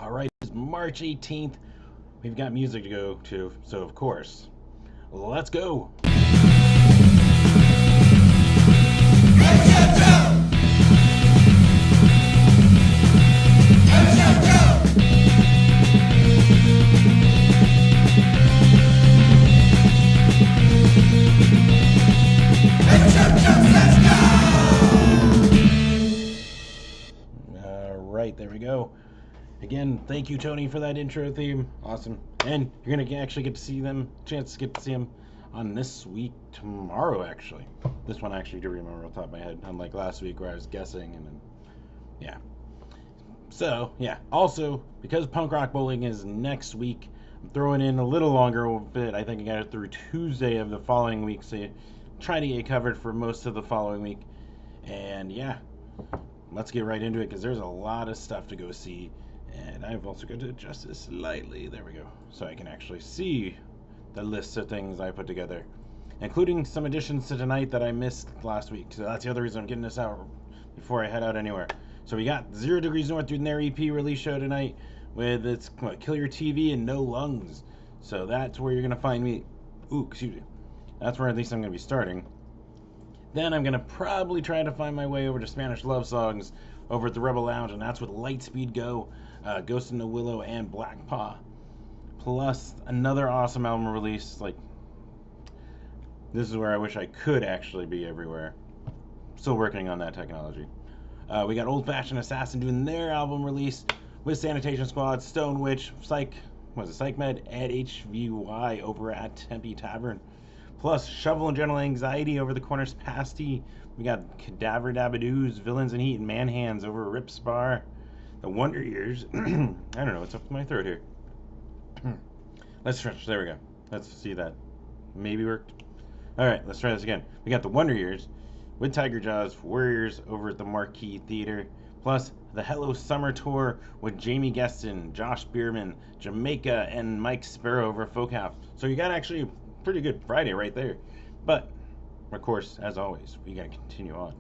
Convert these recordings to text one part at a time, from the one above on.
All right, it's March 18th. We've got music to go to, so of course, let's go. All right, there we go. Again, thank you, Tony, for that intro theme. Awesome. And you're going to actually get to see them, chance to get to see them on this week, tomorrow, actually. This one I actually do remember off the top of my head, unlike last week where I was guessing, and then, yeah. So, yeah. Also, because Punk Rock Bowling is next week, I'm throwing in a little longer bit. I think I got it through Tuesday of the following week, so you try to get covered for most of the following week. And, yeah, let's get right into it because there's a lot of stuff to go see. And I've also got to adjust this slightly. There we go. So I can actually see the list of things I put together, including some additions to tonight that I missed last week. So that's the other reason I'm getting this out before I head out anywhere. So we got 0 Degrees North doing their EP release show tonight with its Kill Your TV and No Lungs. So that's where you're going to find me. Ooh, excuse me. That's where at least I'm going to be starting. Then I'm going to probably try to find my way over to Spanish Love Songs over at the Rebel Lounge, and that's with Lightspeed Go, Ghost in the Willow, and Black Paw. Plus another awesome album release. Like, this is where I wish I could actually be everywhere. Still working on that technology. We got Old Fashioned Assassin doing their album release with Sanitation Squad, Stone Witch, Psych Med, and HVY over at Tempe Tavern. Plus Shovel and Gentle Anxiety over the Corners Pasty. We got Cadaver Dabadoos, Villains in Heat, and Manhands over at Rips Bar. The Wonder Years. I don't know, what's up with my throat here? Let's stretch. There we go. Let's see that. Maybe worked. Alright, let's try this again. We got the Wonder Years with Tiger Jaws Warriors over at the Marquee Theater. Plus the Hello Summer Tour with Jamie Geston, Josh Bierman, Jamaica, and Mike Sparrow over Folk House. So you got actually a pretty good Friday right there. But, of course, as always, we got to continue on.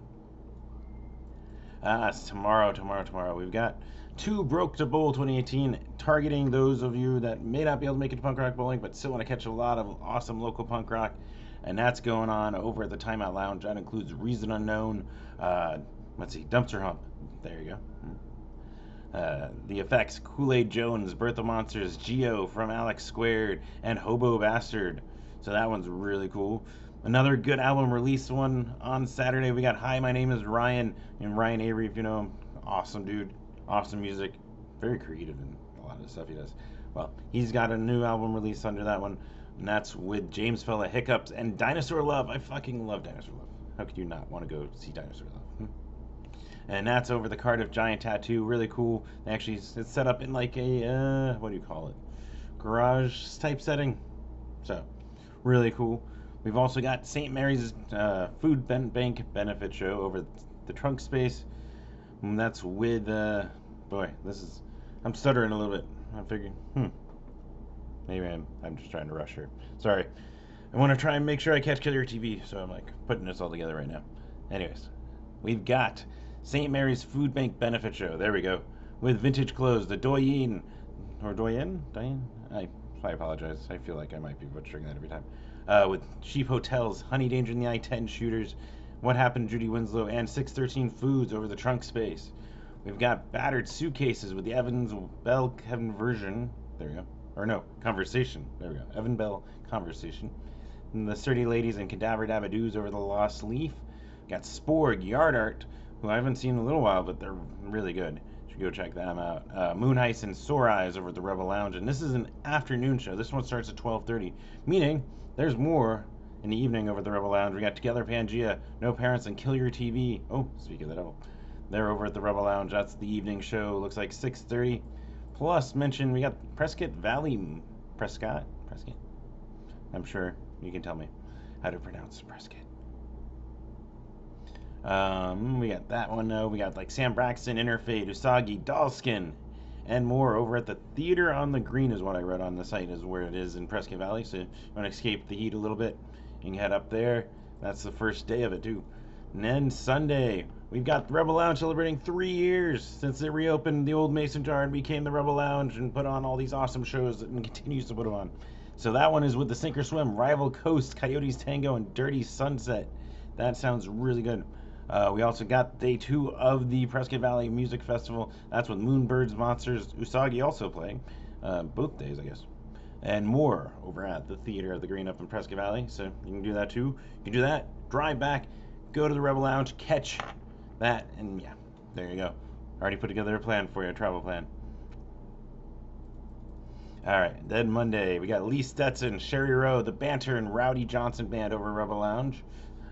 It's tomorrow. We've got 2 Broke to Bowl 2018, targeting those of you that may not be able to make it to Punk Rock Bowling, but still want to catch a lot of awesome local punk rock. And that's going on over at the Timeout Lounge. That includes Reason Unknown, Dumpster Hump. There you go. The Effects, Kool-Aid Jones, Birth of Monsters, Geo from Alex Squared, and Hobo Bastard. So that one's really cool. Another good album release one on Saturday. We got Hi, My Name is Ryan, and Ryan Avery, if you know him. Awesome dude. Awesome music. Very creative in a lot of the stuff he does. Well, he's got a new album release under that one, and that's with James Fella, Hiccups, and Dinosaur Love. I fucking love Dinosaur Love. How could you not want to go see Dinosaur Love? And that's over the Cardiff Giant Tattoo. Really cool. Actually, it's set up in like a, what do you call it? Garage type setting. So, really cool. We've also got St. Mary's Food Bank Benefit Show over the Trunk Space. And that's with, boy, I'm stuttering a little bit. I'm figuring, maybe I'm just trying to rush here. Sorry. I want to try and make sure I catch Killer TV, so I'm like putting this all together right now. Anyways, we've got St. Mary's Food Bank Benefit Show. There we go. With Vintage Clothes, the Doyen, or Doyen? I apologize. I feel like I might be butchering that every time. With Cheap Hotels, Honey Danger in the I-10 Shooters, What Happened to Judy Winslow, and 613 Foods over the Trunk Space. We've got Battered Suitcases with the Evans Bell Conversion. There we go. Or no, Conversation. There we go. Evan Bell Conversation. And the Sturdy Ladies and Cadaver Dabadoos over the Lost Leaf. We've got Sporg, Yard Art, who I haven't seen in a little while, but they're really good. You should go check them out. Moon Heist and Sore Eyes over at the Rebel Lounge. And this is an afternoon show. This one starts at 12:30, meaning there's more in the evening over at the Rebel Lounge. We got Together Pangea, No Parents, and Kill Your TV. Oh, speak of the devil. They're over at the Rebel Lounge. That's the evening show. Looks like 6:30. Plus, mention we got Prescott Valley. Prescott? I'm sure you can tell me how to pronounce Prescott. We got that one. We got like Sam Braxton, Interfade, Usagi, Dollskin, and more over at the Theater on the Green is what I read on the site is where it is in Prescott Valley. So if you want to escape the heat a little bit, you can head up there. That's the first day of it too. And then Sunday, we've got the Rebel Lounge celebrating 3 years since it reopened the old Mason Jar and became the Rebel Lounge and put on all these awesome shows and continues to put them on. So that one is with the Sink or Swim, Rival Coast, Coyotes Tango, and Dirty Sunset. That sounds really good. We also got day 2 of the Prescott Valley Music Festival. That's with Moonbirds, Monsters, Usagi also playing. Both days, I guess. And more over at the Theater of the Green up in Prescott Valley. So you can do that too. You can do that, drive back, go to the Rebel Lounge, catch that, and yeah, there you go. Already put together a plan for you, a travel plan. Alright, then Monday, we got Lee Stetson, Sherry Rowe, The Banter, and Rowdy Johnson Band over Rebel Lounge.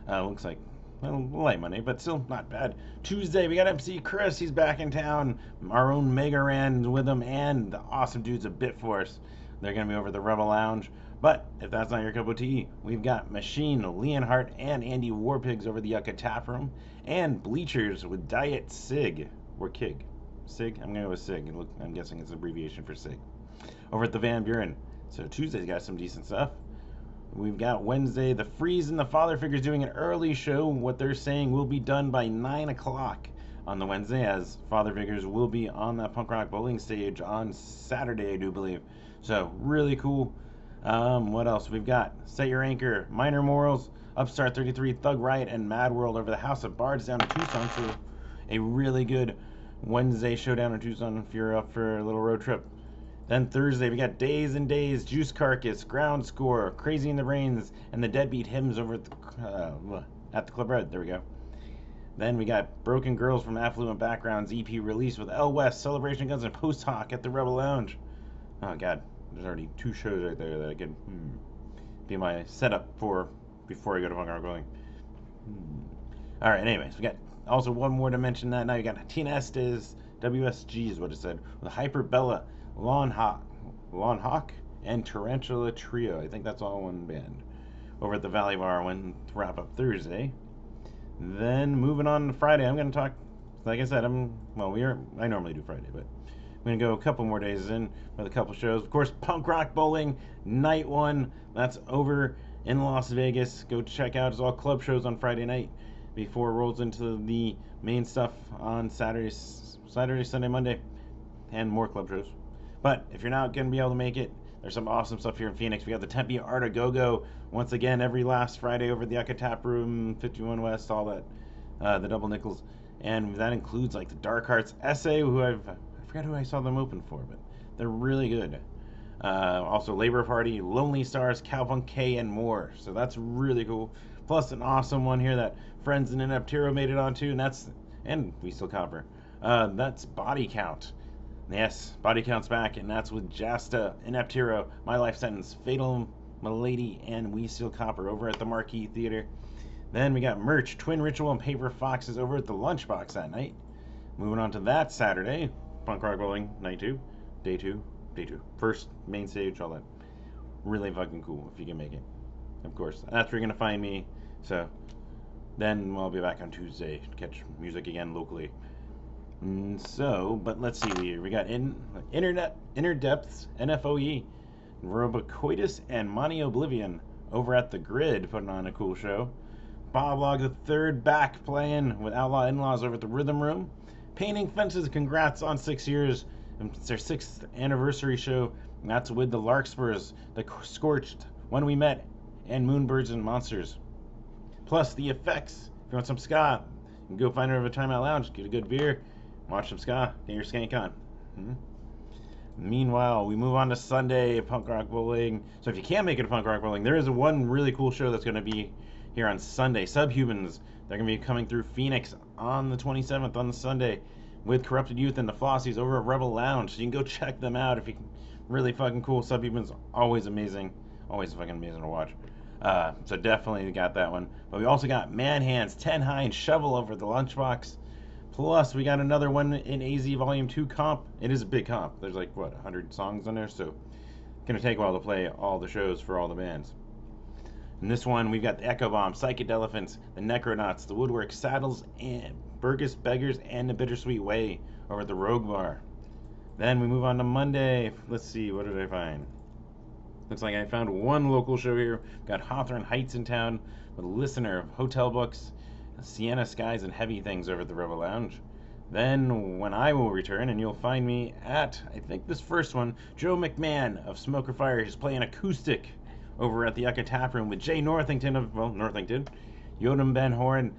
Looks like, well, light Monday, but still not bad. Tuesday, we got MC Chris, he's back in town. Our own Mega Ran with him, and the awesome dudes of Bitforce. They're going to be over at the Rebel Lounge. But if that's not your cup of tea, we've got Machine, Leonhardt, and Andy Warpigs over the Yucca Tap Room. And Bleachers with Diet Sig. Or Kig. Sig? I'm going to go with Sig. I'm guessing it's an abbreviation for Sig. Over at the Van Buren. So Tuesday's got some decent stuff. We've got Wednesday, the Freeze and the Father Figures doing an early show. What they're saying will be done by 9 o'clock on the Wednesday, as Father Figures will be on that punk rock bowling stage on Saturday, I do believe. So, really cool. What else? We've got Set Your Anchor, Minor Morals, Upstart 33, Thug Riot, and Mad World over the House of Bards down in Tucson. So, a really good Wednesday show down in Tucson if you're up for a little road trip. Then Thursday, we got Days and Days, Juice Carcass, Ground Score, Crazy in the Rains, and the Deadbeat Hymns over at the Club Red. There we go. Then we got Broken Girls from Affluent Backgrounds EP release with L West, Celebration Guns, and Post Hoc at the Rebel Lounge. Oh, God. There's already 2 shows right there that I could be my setup for before I go to Punk Rock Bowling. Alright, anyways, we got also one more to mention that night. We got Tina Estes, WSG is what it said, with Hyperbella, Lawn Hawk, and Tarantula Trio. I think that's all one band. Over at the Valley Bar to wrap up Thursday. Then moving on to Friday, I'm going to talk, like I said, I normally do Friday, but I'm going to go a couple more days in with a couple shows. Of course, Punk Rock Bowling, night 1. That's over in Las Vegas. Go check out. It's all club shows on Friday night before it rolls into the main stuff on Saturday, Sunday, Monday, and more club shows. But if you're not going to be able to make it, there's some awesome stuff here in Phoenix. We got the Tempe Art of Go-Go once again every last Friday over at the Yucca Tap Room, 51 West, all that, the Double Nickels. And that includes like the Dark Hearts Essay, who I forgot who I saw them open for, but they're really good. Also Labor Party, Lonely Stars, Cowpunk K, and more. So that's really cool. Plus an awesome one here that Friends in Ineptiro made it onto, and We Still Copper. That's Body Count. Yes, Body Count's back, and that's with Jasta, Ineptiro, My Life Sentence, Fatal Milady, and We Still Copper over at the Marquee Theater. Then we got merch, Twin Ritual, and Paper Foxes over at the Lunchbox that night. Moving on to that Saturday, Punk Rock Bowling, night 2, day 2, first main stage, all that. Really fucking cool if you can make it. Of course, that's where you're gonna find me. So then I'll be back on Tuesday to catch music again locally. But let's see, we got Inner Depths, NFOE, Robocoitus, and Monty Oblivion over at the Grid putting on a cool show. Bob Log the Third back playing with Outlaw In-Laws over at the Rhythm Room. Painting Fences, congrats on 6 years. It's their 6th anniversary show. And that's with the Larkspurs, the Scorched, When We Met, and Moonbirds and Monsters. Plus the Effects. If you want some ska, you can go find her over at Timeout Lounge, get a good beer, watch some ska, get your skank on. Meanwhile, we move on to Sunday, Punk Rock Bowling. So if you can't make it to Punk Rock Bowling, there is one really cool show that's going to be here on Sunday. Subhumans, they're going to be coming through Phoenix on the 27th on the Sunday with Corrupted Youth and the Flossies over at Rebel Lounge. So you can go check them out if you can. Really fucking cool. Subhumans, always amazing. Always fucking amazing to watch. So definitely got that one. But we also got Man Hands, 10 High, and Shovel over the Lunchbox. Plus, we got another one in AZ Volume 2 comp. It is a big comp. There's like, 100 songs on there? So it's going to take a while to play all the shows for all the bands. In this one, we've got the Echo Bomb, Psychedelephants, the Necronauts, the Woodwork Saddles, and Burgess Beggars, and the Bittersweet Way over at the Rogue Bar. Then we move on to Monday. Let's see, what did I find? Looks like I found one local show here. We've got Hawthorne Heights in town with a Listener, Hotel Books, Sienna Skies and Heavy Things over at the Rebel Lounge. Then, when I will return, and you'll find me at, I think this first one, Joe McMahon of Smoker Fire. He's playing acoustic over at the Yucca Tap Room with Jay Northington of, well, Northington. Yodam Ben Horn,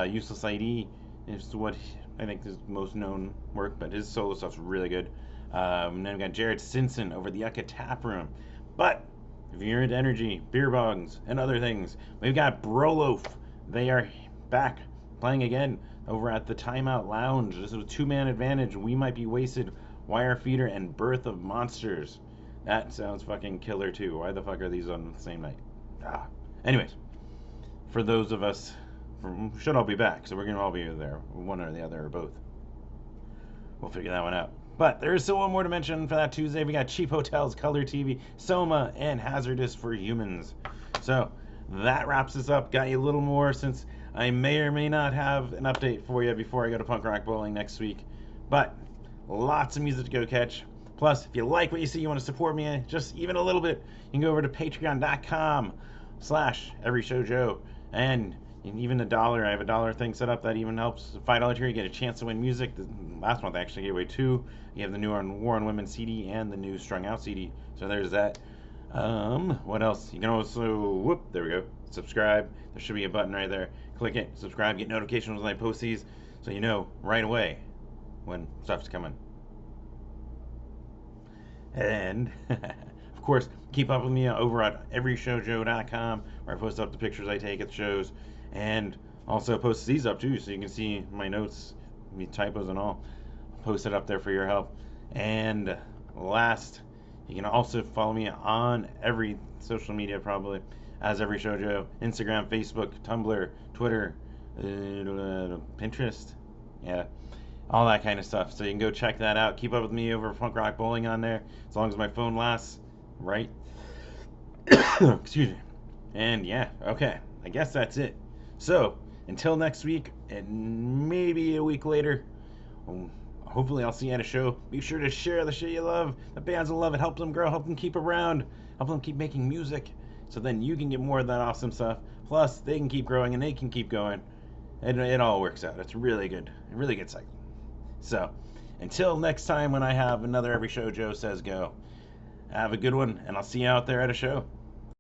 Useless ID is what I think his most known work, but his solo stuff's really good. And then we got Jared Stinson over the Yucca Tap Room. But if you're into energy, beer bongs, and other things, we've got Broloaf. They are back playing again over at the Timeout Lounge. This is a two-man advantage. We Might Be Wasted, Wire Feeder, and Birth of Monsters. That sounds fucking killer too. Why the fuck are these on the same night? Anyways, for those of us, should all be back, so we're gonna all be there, one or the other or both. We'll figure that one out. But there is still one more to mention for that Tuesday. We got Cheap Hotels, Color TV, Soma, and Hazardous for Humans. So that wraps us up. Got you a little more since I may or may not have an update for you before I go to Punk Rock Bowling next week. But lots of music to go catch. Plus, if you like what you see, you want to support me just even a little bit, you can go over to patreon.com/everyshowjoe. And even $1, I have a $1 thing set up that even helps. $5 here, you get a chance to win music. Last month I actually gave away 2. You have the new War on Women CD and the new Strung Out CD. So there's that. What else? You can also, there we go, subscribe. There should be a button right there. Click it, subscribe, get notifications when I post these, so you know right away when stuff's coming. And, of course, keep up with me over at everyshowjoe.com, where I post up the pictures I take at the shows, and also post these up too, so you can see my notes, my typos and all. Post it up there for your help. And last, you can also follow me on every social media probably as Every Show Joe. Instagram, Facebook, Tumblr, Twitter, Pinterest. Yeah, all that kind of stuff. So you can go check that out. Keep up with me over Punk Rock Bowling on there, as long as my phone lasts, right? Excuse me. And yeah, okay. I guess that's it. So, until next week, and maybe a week later, hopefully I'll see you at a show. Be sure to share the shit you love. The bands will love it. Help them grow. Help them keep around. Help them keep making music. So then you can get more of that awesome stuff. Plus, they can keep growing and they can keep going. It all works out. It's really good. A really good cycle. So, until next time when I have another Every Show Joe Says Go, have a good one, and I'll see you out there at a show.